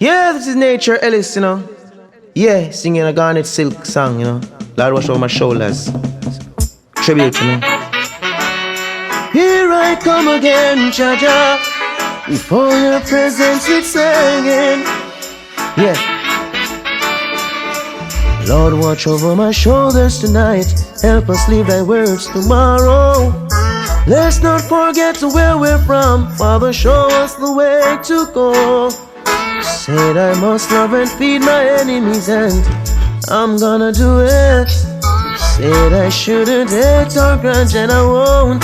Yeah, this is Nature Ellis, you know. Yeah, singing a Garnett Silk song, you know. Lord, wash over my shoulders. Tribute, you know. Here I come again, Jaja. Before your presence with singing. Yeah. Lord, watch over my shoulders tonight. Help us leave thy words tomorrow. Let's not forget where we're from. Father, show us the way to go. Said I must love and feed my enemies, and I'm gonna do it. Said I shouldn't hate or grudge, and I won't,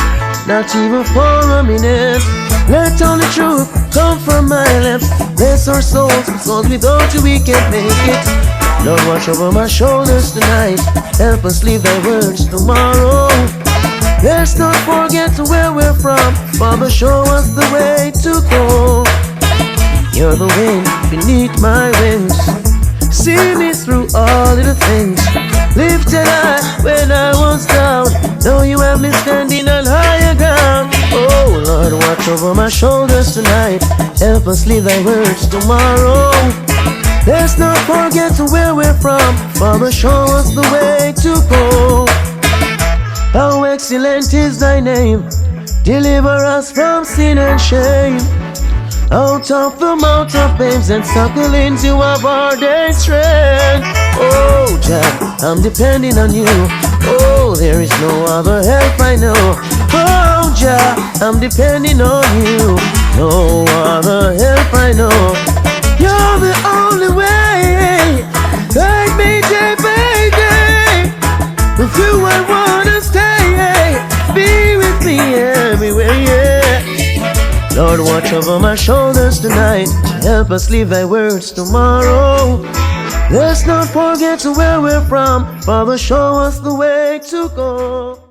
not even for a minute. Let all the truth come from my lips. Bless our souls, because without you we can't make it. Lord, watch over my shoulders tonight. Help us leave thy words tomorrow. Let's not forget where we're from. Father, show us the way to go. You're the wind beneath my wings. See me through all little things. Lifted high when I was down. Now you have me standing on higher ground. Oh Lord, watch over my shoulders tonight. Help us leave thy words tomorrow. Let's not forget where we're from. Father, show us the way to go. How excellent is thy name. Deliver us from sin and shame. Out of the mouth of babes and sucklings you have ordained strength. Oh Jah, I'm depending on you. Oh, there is no other help I know. Oh Jah, I'm depending on you. No other help I know. You're the only way. Guide me day by day. With you I wanna stay. Be with me everywhere, yeah. Lord, watch over my shoulders tonight. Help us leave thy words tomorrow. Let's not forget where we're from. Father, show us the way to go.